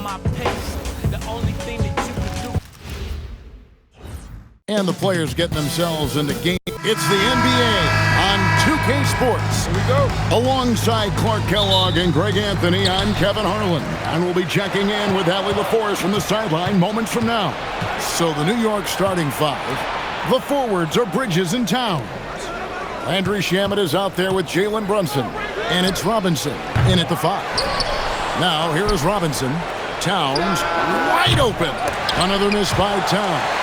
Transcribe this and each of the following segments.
my pace. The only thing that you can do. And the players getting themselves in the game. It's the NBA on 2K Sports. Here we go. Alongside Clark Kellogg and Greg Anthony, I'm Kevin Harlan. And we'll be checking in with Allie LaForce from the sideline moments from now. So the New York starting five. The forwards are Bridges and Towns. Landry Shamet is out there with Jalen Brunson. And it's Robinson in at the five. Now here is Robinson. Towns wide open. Another miss by Towns.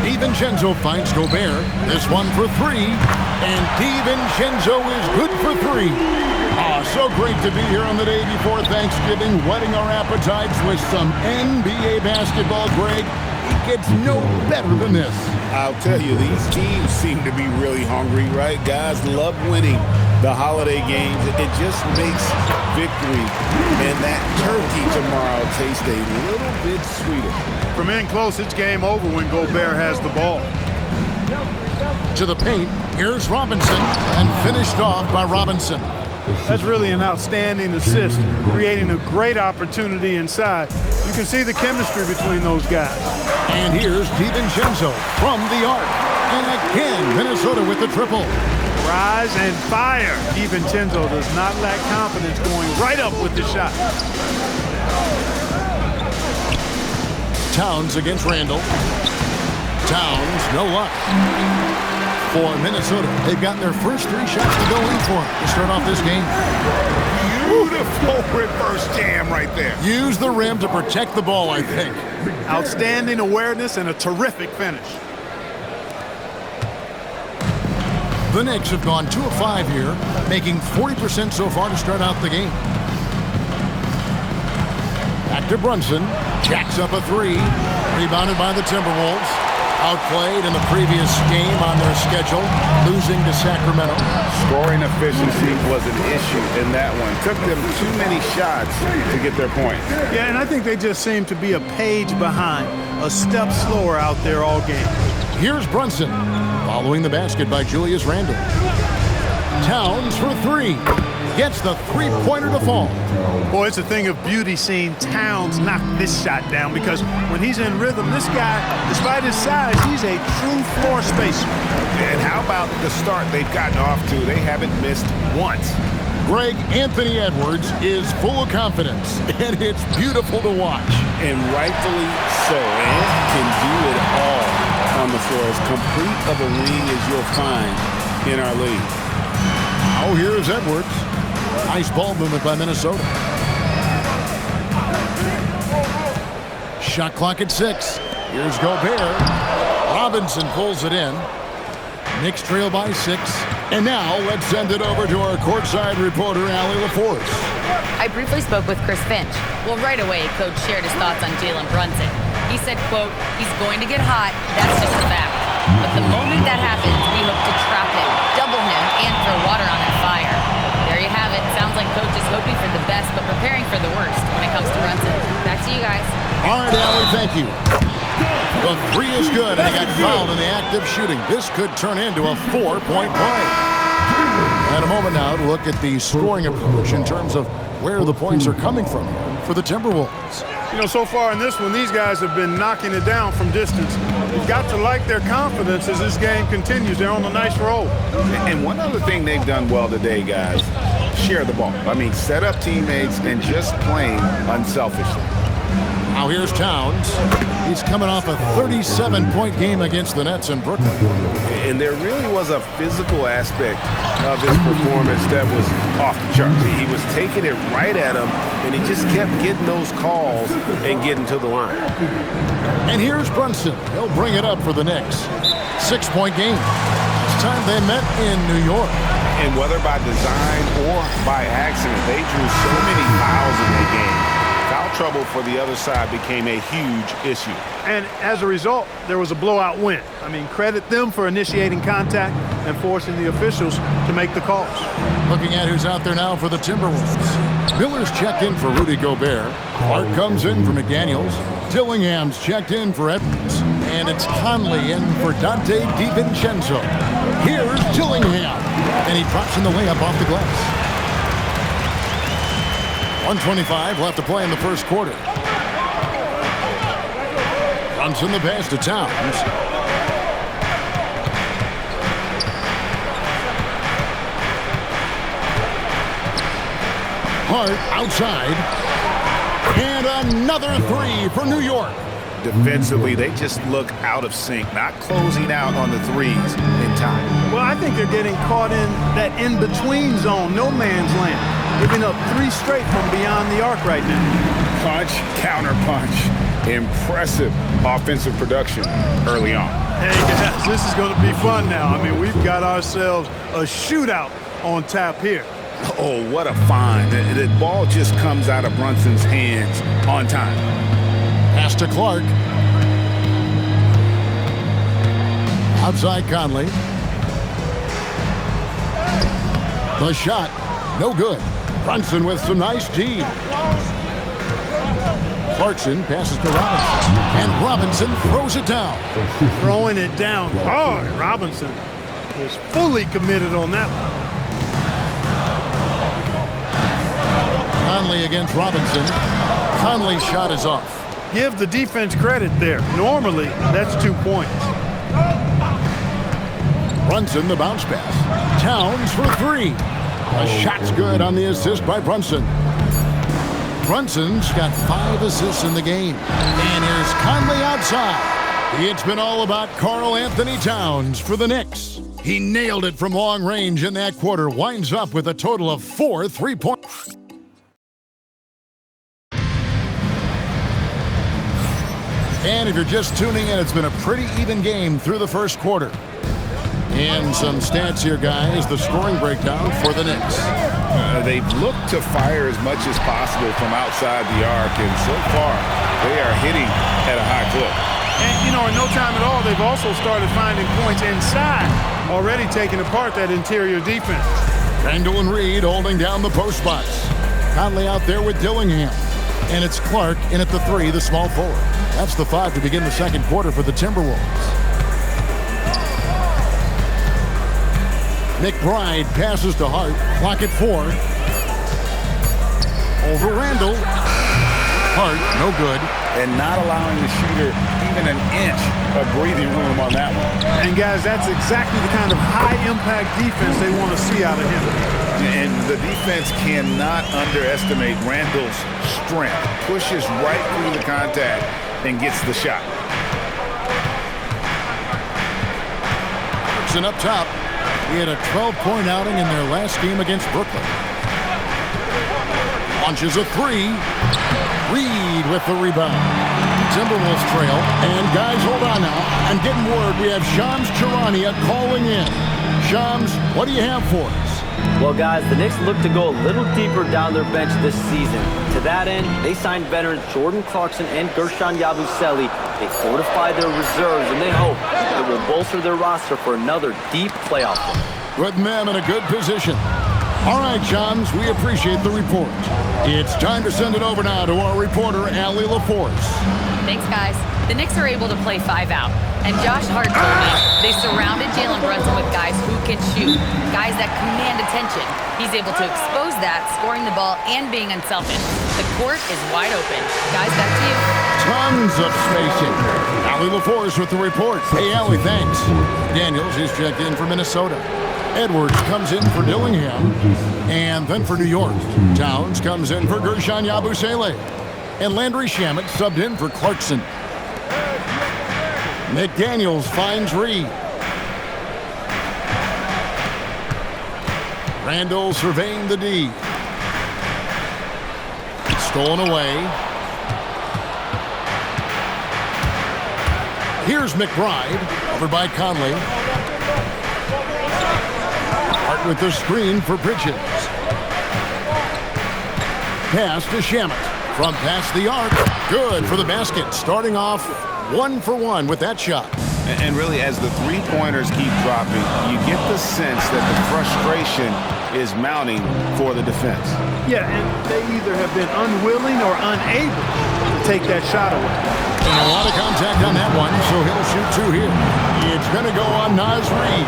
DiVincenzo finds Gobert. This one for three. And DiVincenzo is good for three. So great to be here on the day before Thanksgiving, whetting our appetites with some NBA basketball, Greg. It gets no better than this. I'll tell you, these teams seem to be really hungry, right? Guys love winning the holiday games. It just makes victory and that turkey tomorrow taste a little bit sweeter. From in close, it's game over when Gobert has the ball. To the paint, here's Robinson, and finished off by Robinson. That's really an outstanding assist, creating a great opportunity inside. You can see the chemistry between those guys. And here's DiVincenzo from the arc. And again, Minnesota with the triple. Rise and fire. DiVincenzo does not lack confidence going right up with the shot. Towns against Randall. Towns, no luck. For Minnesota, they've gotten their first three shots to go in for to start off this game. Beautiful reverse jam right there. Use the rim to protect the ball, I think. Outstanding awareness and a terrific finish. The Knicks have gone 2 of 5 here, making 40% so far to start out the game. Back to Brunson. Jacks up a three. Rebounded by the Timberwolves. Outplayed in the previous game on their schedule, losing to Sacramento. Scoring efficiency was an issue in that one. Took them too many shots to get their points. Yeah, and I think they just seem to be a page behind, a step slower out there all game. Here's Brunson, following the basket by Julius Randle. Towns for three. Gets the three-pointer to fall. Boy, it's a thing of beauty seeing Towns knock this shot down because when he's in rhythm, this guy, despite his size, he's a true floor spacer. And how about the start they've gotten off to? They haven't missed once. Greg Anthony Edwards is full of confidence, and it's beautiful to watch. And rightfully so. And can do it all on the floor. As complete of a wing as you'll find in our league. Oh, here's Edwards. Nice ball movement by Minnesota. Shot clock at 6. Here's Gobert. Robinson pulls it in. Knicks trail by 6. And now let's send it over to our courtside reporter, Allie LaForce. I briefly spoke with Chris Finch. Well, right away, Coach shared his thoughts on Jalen Brunson. He said, quote, he's going to get hot. That's just a fact. But the moment that happens, we hope to trap him, double him, and throw water on that fire. There you have it. Sounds like Coach is hoping for the best, but preparing for the worst when it comes to Brunson. Back to you guys. All right, Allie, thank you. The three is good, and he got fouled in the act of shooting. This could turn into a 4-point play. And a moment now to look at the scoring approach in terms of where the points are coming from for the Timberwolves. You know, so far in this one, these guys have been knocking it down from distance. You've got to like their confidence as this game continues. They're on a nice roll. And one other thing they've done well today, guys, share the ball. I mean, set up teammates and just playing unselfishly. Now here's Towns. He's coming off a 37-point game against the Nets in Brooklyn. And there really was a physical aspect of his performance that was off the charts. He was taking it right at him, and he just kept getting those calls and getting to the line. And here's Brunson. He'll bring it up for the Knicks. 6-point game. This time they met in New York. And whether by design or by accident, they drew so many fouls in that game. Foul trouble for the other side became a huge issue. And as a result, there was a blowout win. I mean, credit them for initiating contact and forcing the officials to make the calls. Looking at who's out there now for the Timberwolves. Miller's checked in for Rudy Gobert. Clark comes in for McDaniels. Dillingham's checked in for Edwards. And it's Conley in for Dante DiVincenzo. Here's Dillingham. And he drops in the layup off the glass. 1:25 left to play in the first quarter. Brunson the pass to Towns. Hart outside. And another three for New York. Defensively, they just look out of sync, not closing out on the threes in time. Well, I think they're getting caught in that in-between zone, no man's land, giving up 3 straight from beyond the arc right now. Punch, counter punch. Impressive offensive production early on. Hey, guys, this is going to be fun now. I mean, we've got ourselves a shootout on tap here. Oh, what a find. The ball just comes out of Brunson's hands on time. Pass to Clark. Outside Conley. The shot, no good. Brunson with some nice D. Clarkson passes to Robinson. And Robinson throws it down. Throwing it down hard. Robinson is fully committed on that one. Conley against Robinson. Conley's shot is off. Give the defense credit there. Normally, that's 2 points. Brunson, the bounce pass. Towns for 3. A shot's good on the assist by Brunson. Brunson's got 5 assists in the game. And here's Conley outside. It's been all about Karl Anthony Towns for the Knicks. He nailed it from long range in that quarter. Winds up with a total of 4 3-points. And if you're just tuning in, it's been a pretty even game through the first quarter. And some stats here, guys. The scoring breakdown for the Knicks. They've looked to fire as much as possible from outside the arc, and so far, they are hitting at a high clip. And, you know, in no time at all, they've also started finding points inside, already taking apart that interior defense. Randall and Reed holding down the post spots. Conley out there with Dillingham. And it's Clark in at the 3, the small forward. That's the 5 to begin the second quarter for the Timberwolves. McBride passes to Hart. Clock at 4. Over Randall. Hart, no good. And not allowing the shooter even an inch of breathing room on that one. And, guys, that's exactly the kind of high-impact defense they want to see out of him. And the defense cannot underestimate Randall's strength. Pushes right through the contact and gets the shot. And up top, he had a 12-point outing in their last game against Brooklyn. Launches a 3. Reed with the rebound. Timberwolves trail. And guys, hold on now. I'm getting word we have Shams Charania calling in. Shams, what do you have for us? Well, guys, the Knicks look to go a little deeper down their bench this season. To that end, they signed veterans Jordan Clarkson and Guerschon Yabusele. They fortified their reserves, and they hope it will bolster their roster for another deep playoff run. Putting them in a good position. All right, Shams, we appreciate the report. It's time to send it over now to our reporter, Allie LaForce. Thanks, guys. The Knicks are able to play 5 out. And Josh Hart told me they surrounded Jalen Brunson with guys who can shoot, guys that command attention. He's able to expose that, scoring the ball and being unselfish. The court is wide open. Guys, back to you. Tons of spacing. Allie LaForce with the report. Hey, Allie, thanks. Daniels is checked in for Minnesota. Edwards comes in for Dillingham. And then for New York, Towns comes in for Guerschon Yabusele. And Landry Shamet subbed in for Clarkson. McDaniels finds Reed. Randall surveying the D. Stolen away. Here's McBride. Over by Conley. Hart with the screen for Bridges. Pass to Shamet. From past the arc. Good for the basket. Starting off 1 for 1 with that shot. And really, as the three-pointers keep dropping, you get the sense that the frustration is mounting for the defense. Yeah, and they either have been unwilling or unable to take that shot away. And a lot of contact on that one, so he'll shoot 2 here. It's going to go on Naz Reid.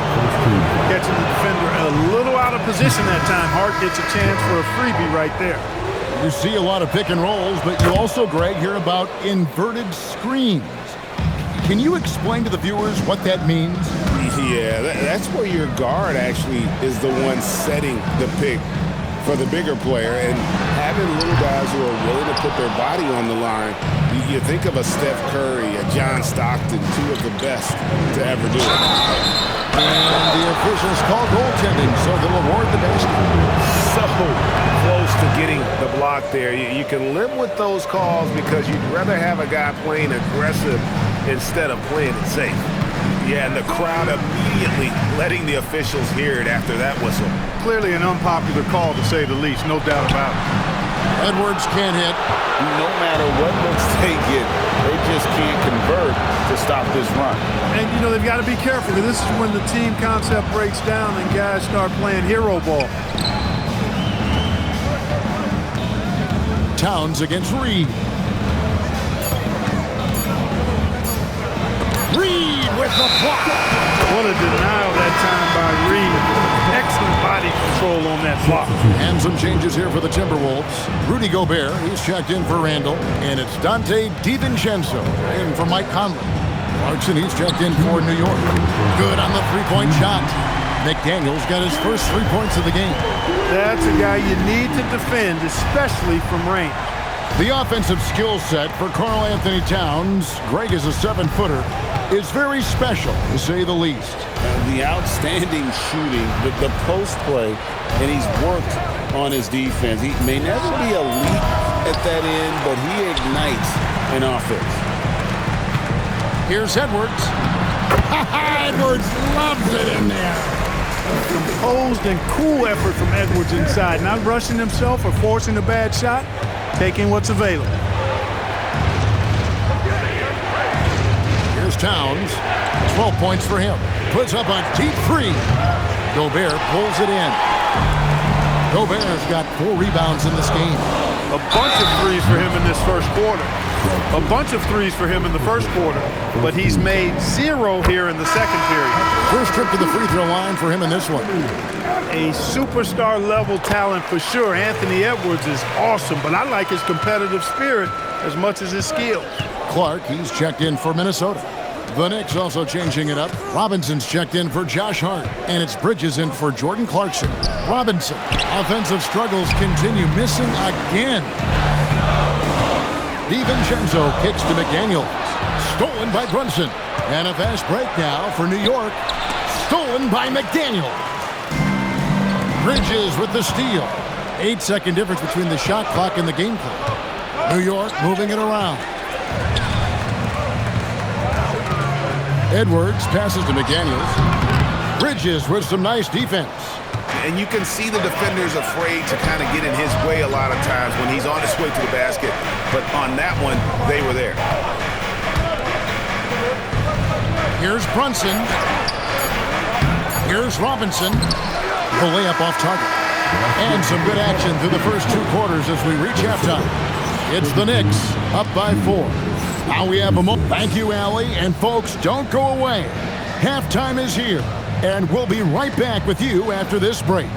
Catching the defender a little out of position that time. Hart gets a chance for a freebie right there. You see a lot of pick and rolls, but you also, Greg, hear about inverted screens. Can you explain to the viewers what that means? Yeah, that's where your guard actually is the one setting the pick for the bigger player, and having little guys who are willing to put their body on the line. You think of a Steph Curry, a John Stockton, two of the best to ever do it. And the officials call goaltending, so they'll award the basket. So close to getting the block there. You can live with those calls because you'd rather have a guy playing aggressive instead of playing it safe. Yeah, and the crowd immediately letting the officials hear it after that whistle. Clearly an unpopular call, to say the least, no doubt about it. Edwards can't hit. No matter what looks they get, they just can't convert to stop this run. And, you know, they've got to be careful, because this is when the team concept breaks down and guys start playing hero ball. Towns against Reed. Reed with the block. What a denial that time by Reed. Excellent body control on that block. And some changes here for the Timberwolves. Rudy Gobert, he's checked in for Randall. And it's Dante DiVincenzo in for Mike Conley. Clarkson, he's checked in for New York. Good on the three-point shot. McDaniels got his first 3 points of the game. That's a guy you need to defend, especially from range. The offensive skill set for Karl Anthony Towns, Greg is a 7-footer, is very special, to say the least. The outstanding shooting, the post play, and he's worked on his defense. He may never be elite at that end, but he ignites an offense. Here's Edwards. Edwards loves it in there. Composed and cool effort from Edwards inside, not rushing himself or forcing a bad shot, taking what's available. Here's Towns. 12 points for him. Puts up a deep three. Gobert pulls it in. Gobert's got 4 rebounds in this game. A bunch of threes for him in this first quarter. A bunch of threes for him in the first quarter, but he's made 0 here in the second period. First trip to the free throw line for him in this one. A superstar level talent for sure. Anthony Edwards is awesome, but I like his competitive spirit as much as his skills. Clark, he's checked in for Minnesota. The Knicks also changing it up. Robinson's checked in for Josh Hart, and it's Bridges in for Jordan Clarkson. Robinson, offensive struggles continue, missing again. DiVincenzo kicks to McDaniels. Stolen by Brunson. And a fast break now for New York. Stolen by McDaniels. Bridges with the steal. 8-second difference between the shot clock and the game clock. New York moving it around. Edwards passes to McDaniels. Bridges with some nice defense. And you can see the defenders afraid to kind of get in his way a lot of times when he's on his way to the basket. But on that one, they were there. Here's Brunson. Here's Robinson. The layup off target. And some good action through the first 2 quarters as we reach halftime. It's the Knicks up by 4. Now we have a moment. Thank you, Allie. And folks, don't go away. Halftime is here. And we'll be right back with you after this break.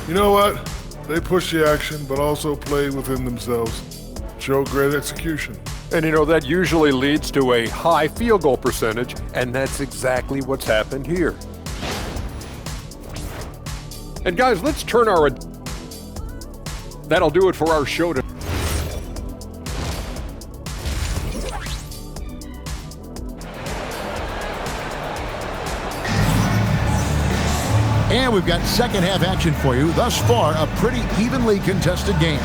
You know what? They push the action, but also play within themselves. Show great execution. And you know, that usually leads to a high field goal percentage, and that's exactly what's happened here. And guys, let's turn our... That'll do it for our show today. And we've got second half action for you. Thus far, a pretty evenly contested game.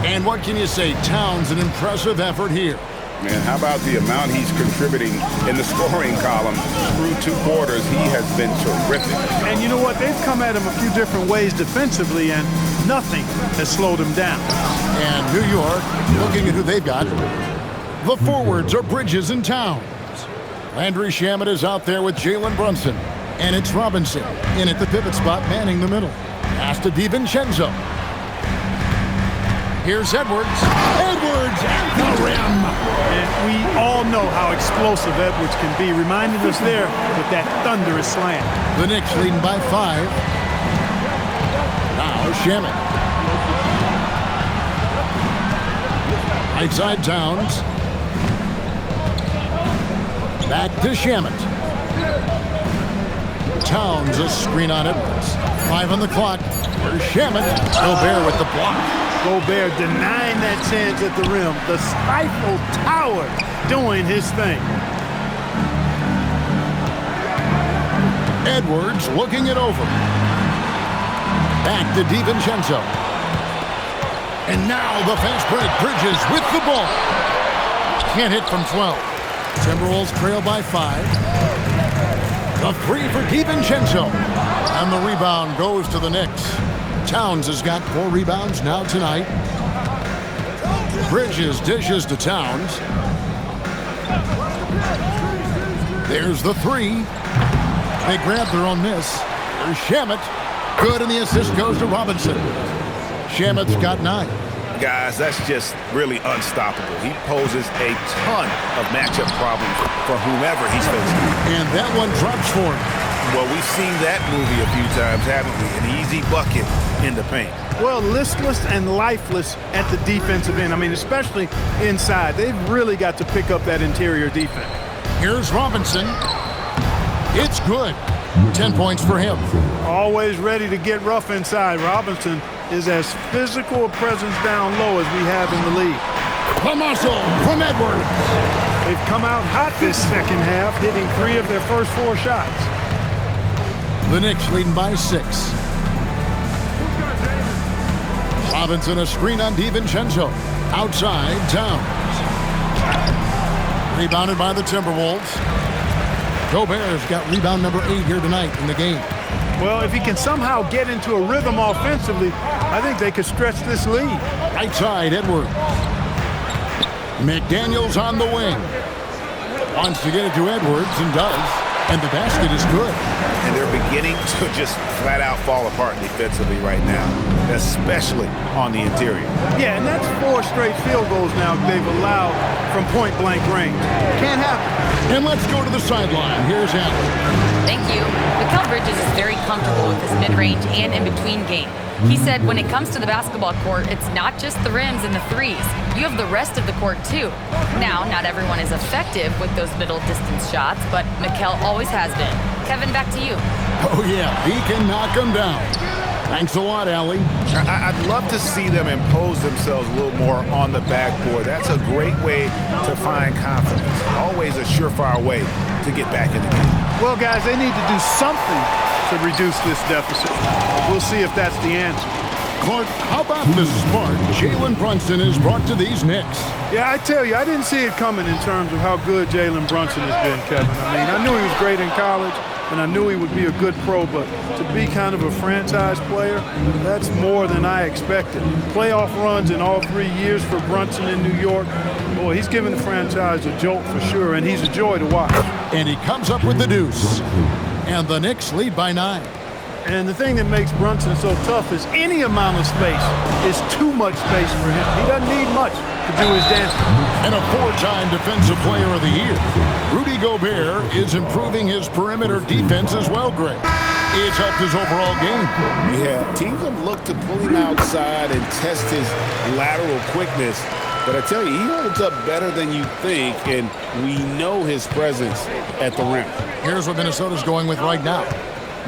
And what can you say? Towns, an impressive effort here. Man, how about the amount he's contributing in the scoring column? Through 2 quarters, he has been terrific. And you know what? They've come at him a few different ways defensively, and nothing has slowed him down. And New York, looking at who they've got. The forwards are Bridges and Towns. Landry Shamet is out there with Jalen Brunson. And it's Robinson in at the pivot spot, manning the middle. Pass to DiVincenzo. Here's Edwards. Edwards at the rim. And we all know how explosive Edwards can be, reminding us there with that thunderous slam. The Knicks leading by 5. Now Shamet. Right side Towns. Back to Shamet. Towns a screen on Edwards. 5 on the clock. Here's Shamet. Gobert with the block. Gobert denying that chance at the rim. The Stifle Tower doing his thing. Edwards looking it over. Back to DiVincenzo. And now the fast break. Bridges with the ball. Can't hit from 12. Timberwolves trail by 5. The 3 for DiVincenzo. And the rebound goes to the Knicks. Towns has got 4 rebounds now tonight. Bridges dishes to Towns. There's the 3. They grab their own miss. There's Shamet. Good, and the assist goes to Robinson. Shamet's got 9. Guys, that's just really unstoppable. He poses a ton of matchup problems for whomever he's facing. And that one drops for him. Well, we've seen that movie a few times, haven't we? An easy bucket in the paint. Well, listless and lifeless at the defensive end. I mean, especially inside. They've really got to pick up that interior defense. Here's Robinson. It's good. 10 points for him. Always ready to get rough inside. Robinson is as physical a presence down low as we have in the league. The muscle from Edwards. They've come out hot this second half, hitting 3 of their first 4 shots. The Knicks leading by 6. Robinson a screen on DiVincenzo. Outside, Towns. Rebounded by the Timberwolves. Gobert's got rebound number 8 here tonight in the game. Well, if he can somehow get into a rhythm offensively, I think they could stretch this lead. Right side, Edwards. McDaniels on the wing. Wants to get it to Edwards and does. And the basket is good. And they're beginning to just flat out fall apart defensively right now, especially on the interior. Yeah, and that's 4 straight field goals now they've allowed from point-blank range. Can't happen. And let's go to the sideline. Here's Allen. Thank you. Mikal Bridges is very comfortable with his mid-range and in-between game. He said when it comes to the basketball court, it's not just the rims and the threes. You have the rest of the court, too. Now, not everyone is effective with those middle-distance shots, but Mikal always has been. Kevin, back to you. Oh, yeah, he can knock them down. Thanks a lot, Allie. I'd love to see them impose themselves a little more on the backboard. That's a great way to find confidence. Always a surefire way to get back in the game. Well, guys, they need to do something to reduce this deficit. We'll see if that's the answer. Clark, how about the spark Jalen Brunson is brought to these Knicks? Yeah, I tell you, I didn't see it coming in terms of how good Jalen Brunson has been, Kevin. I mean, I knew he was great in college, and I knew he would be a good pro, but to be kind of a franchise player, that's more than I expected. Playoff runs in all 3 years for Brunson in New York. Boy, he's given the franchise a jolt for sure, and he's a joy to watch. And he comes up with the deuce. And the Knicks lead by 9. And the thing that makes Brunson so tough is any amount of space is too much space for him. He doesn't need much to do his dance. And a 4-time Defensive Player of the Year. Rudy Gobert is improving his perimeter defense as well, Greg. It's helped his overall game. Yeah, teams have looked to pull him outside and test his lateral quickness. But I tell you, he holds up better than you think, and we know his presence at the rim. Here's what Minnesota's going with right now.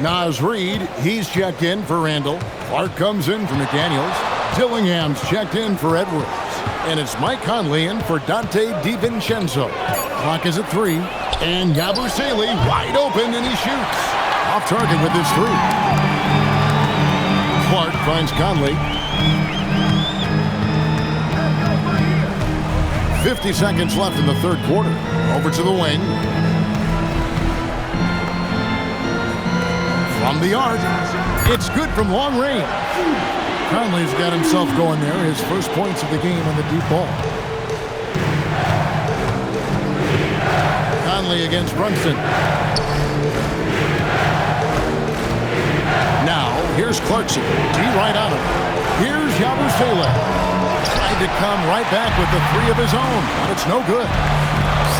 Naz Reid, he's checked in for Randall. Clark comes in for McDaniels. Dillingham's checked in for Edwards. And it's Mike Conley in for Dante DiVincenzo. Clock is at 3. And Yabusele wide open, and he shoots. Off target with his 3. Clark finds Conley. 50 seconds left in the third quarter. Over to the wing. From the arc. It's good from long range. Conley's got himself going there. His first points of the game on the deep ball. Conley against Brunson. Now, here's Clarkson. D right out of it. Here's Yabusele. tried to come right back with the three of his own, but it's no good.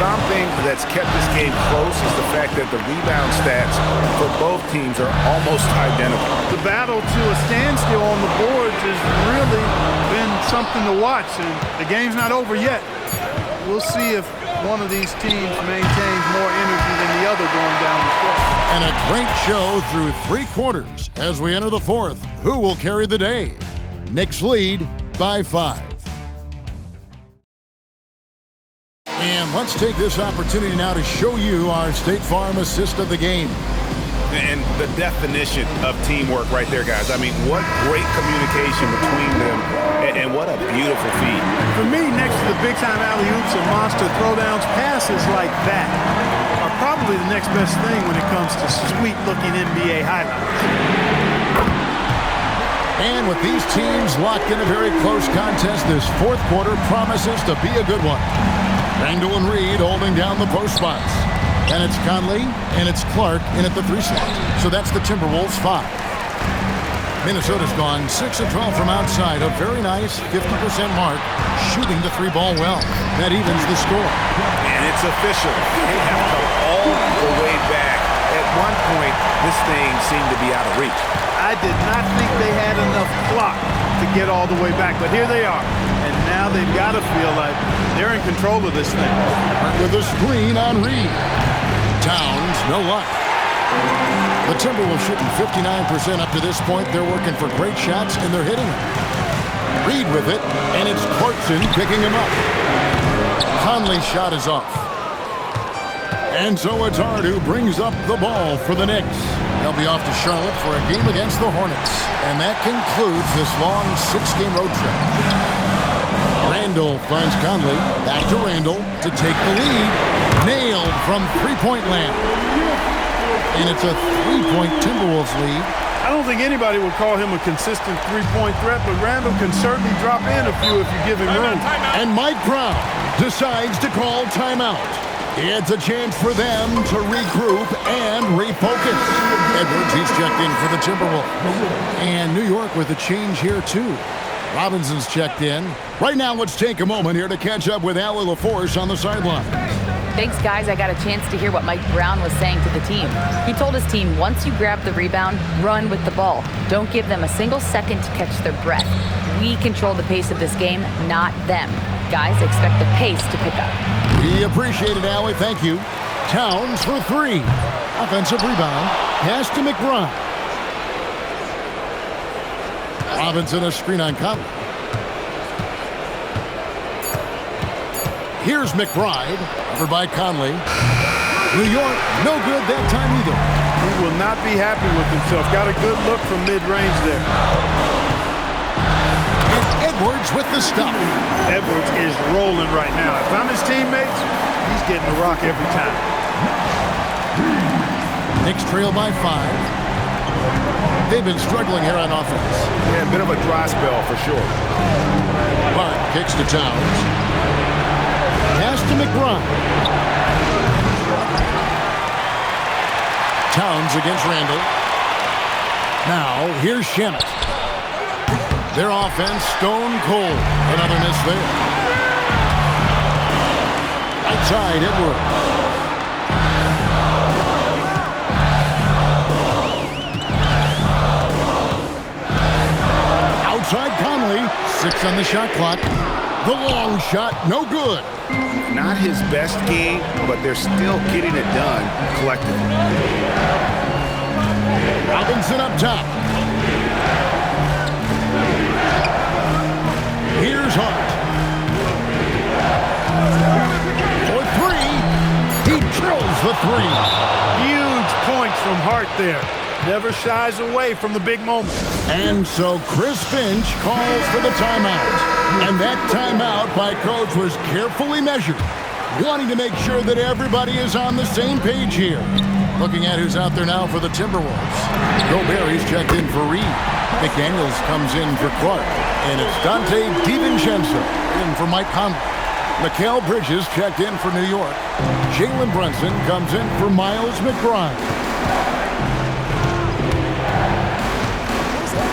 Something that's kept this game close is the fact that the rebound stats for both teams are almost identical. The battle to a standstill on the boards has really been something to watch, and the game's not over yet. We'll see if one of these teams maintains more energy than the other going down the stretch. And a great show through 3 quarters as we enter the 4th. Who will carry the day? Knicks lead by 5. And let's take this opportunity now to show you our State Farm assist of the game. And the definition of teamwork right there, guys. I mean, what great communication between them, and what a beautiful feed. For me, next to the big-time alley-oops and monster throwdowns, passes like that are probably the next best thing when it comes to sweet-looking NBA highlights. And with these teams locked in a very close contest, this 4th quarter promises to be a good one. Randall and Reed holding down the post spots. And it's Conley and it's Clark in at the 3 slot. So that's the Timberwolves 5. Minnesota's gone 6 of 12 from outside. A very nice 50% mark, shooting the 3 ball well. That evens the score. And it's official. They have come all the way back. At one point, this thing seemed to be out of reach. I did not think they had enough clock to get all the way back, but here they are. And now they've got to feel like they're in control of this thing. With a screen on Reed. Towns, no luck. The Timberwolves shooting 59% up to this point. They're working for great shots, and they're hitting them. Reed with it, and it's Clarkson picking him up. Conley's shot is off. And so it's Hart who brings up the ball for the Knicks. They'll be off to Charlotte for a game against the Hornets. And that concludes this long 6-game road trip. Randall finds Conley. Back to Randall to take the lead. Nailed from three-point land. And it's a 3-point Timberwolves lead. I don't think anybody would call him a consistent three-point threat, but Randall can certainly drop in a few if you give him room. And Mike Brown decides to call timeout. It's a chance for them to regroup and refocus. Edwards, he's checked in for the Timberwolves. And New York with a change here, too. Robinson's checked in. Right now, let's take a moment here to catch up with Allie LaForce on the sideline. Thanks, guys. I got a chance to hear what Mike Brown was saying to the team. He told his team, once you grab the rebound, run with the ball. Don't give them a single second to catch their breath. We control the pace of this game, not them. Guys, expect the pace to pick up. We appreciate it, Allie. Thank you. Towns for 3. Offensive rebound. Pass to McBride. Robinson a screen on Conley. Here's McBride. Covered by Conley. New York, no good that time either. He will not be happy with himself. Got a good look from mid-range there. And Edwards with the stop. Edwards is rolling right now. If I'm his teammates, he's getting the rock every time. Knicks trail by 5. They've been struggling here on offense. Yeah, a bit of a dry spell for sure. Clark kicks to Towns. Pass to McBride. Towns against Randall. Now, here's Shamet. Their offense stone cold. Another miss there. Outside, Edwards. Outside Conley. 6 on the shot clock. The long shot, no good. Not his best game, but they're still getting it done collectively. Robinson up top. Here's Hart. For 3. He drills the 3. Huge points from Hart there. Never shies away from the big moment. And so Chris Finch calls for the timeout. And that timeout by Coach was carefully measured, wanting to make sure that everybody is on the same page here. Looking at who's out there now for the Timberwolves. Gobert checked in for Reed. McDaniels comes in for Clark. And it's Dante DiVincenzo in for Mike Conley. Mikal Bridges checked in for New York. Jalen Brunson comes in for Miles McBride.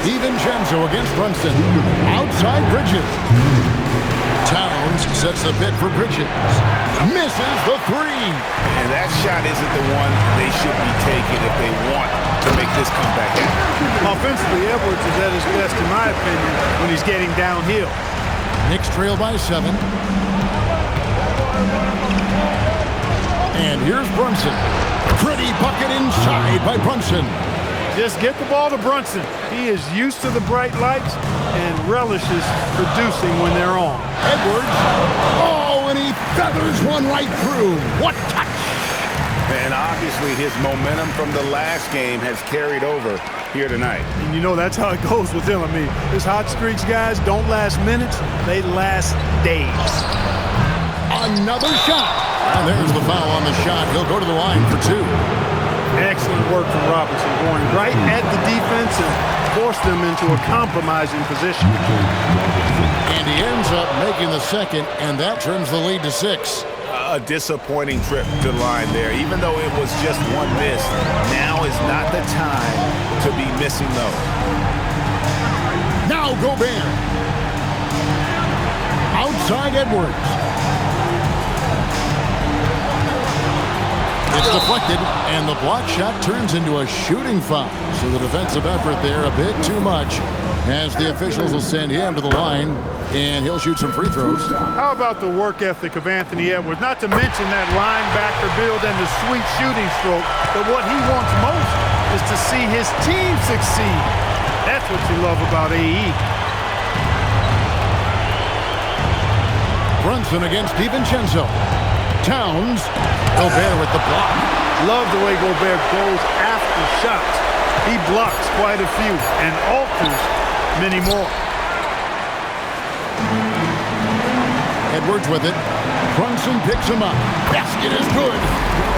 DiVincenzo against Brunson. Outside Bridges. Towns sets the pick for Bridges. Misses the three. And that shot isn't the one they should be taking if they want to make this comeback happen. Offensively, Edwards is at his best, in my opinion, when he's getting downhill. Knicks trail by 7. And here's Brunson. Pretty bucket inside by Brunson. Just get the ball to Brunson. He is used to the bright lights and relishes producing when they're on. Edwards. Oh, and he feathers one right through. What touch! And obviously his momentum from the last game has carried over here tonight. And you know that's how it goes with him. I mean, his hot streaks, guys, don't last minutes. They last days. Another shot. And there's the foul on the shot. He'll go to the line for 2. Excellent work from Robinson, going right at the defense and forced them into a compromising position. And he ends up making the second, and that trims the lead to 6. A disappointing trip to the line there. Even though it was just one miss, now is not the time to be missing those. Now Gobert. Outside Edwards. It's deflected, and the block shot turns into a shooting foul. So the defensive effort there a bit too much, as the officials will send him to the line, and he'll shoot some free throws. How about the work ethic of Anthony Edwards? Not to mention that linebacker build and the sweet shooting stroke, but what he wants most is to see his team succeed. That's what you love about AE. Brunson against DiVincenzo. Towns. Gobert with the block. Love the way Gobert goes after shots. He blocks quite a few and alters many more. Edwards with it. Brunson picks him up. Basket is good.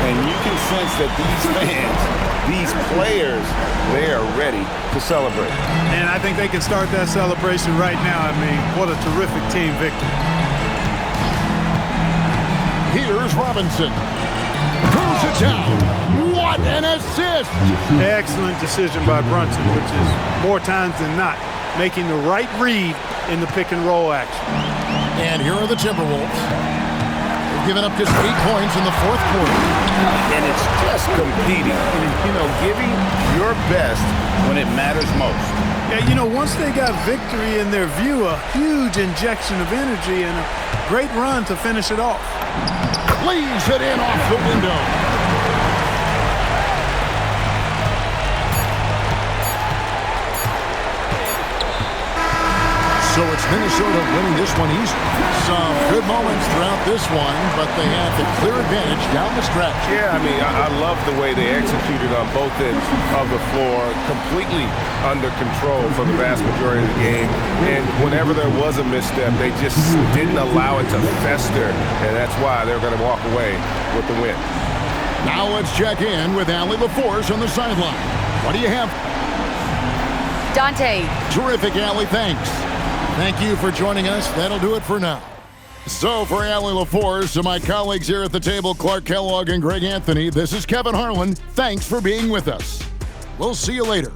And you can sense that these fans, these players, they are ready to celebrate. And I think they can start that celebration right now. I mean, what a terrific team victory. Here's Robinson. Throws it down. What an assist! Excellent decision by Brunson, which is more times than not making the right read in the pick and roll action. And here are the Timberwolves. They've given up just 8 points in the 4th quarter. And it's just competing, you know, giving your best when it matters most. Yeah, you know, once they got victory in their view, a huge injection of energy and a great run to finish it off. Leaves it in off the window. So it's Minnesota winning this one easy. Some good moments throughout this one, but they have the clear advantage down the stretch. Yeah, I mean, I love the way they executed on both ends of the floor, completely under control for the vast majority of the game. And whenever there was a misstep, they just didn't allow it to fester, and that's why they're going to walk away with the win. Now let's check in with Allie LaForce on the sideline. What do you have? Dante. Terrific, Allie. Thanks. Thank you for joining us. That'll do it for now. So for Allie LaForce and my colleagues here at the table, Clark Kellogg and Greg Anthony, this is Kevin Harlan. Thanks for being with us. We'll see you later.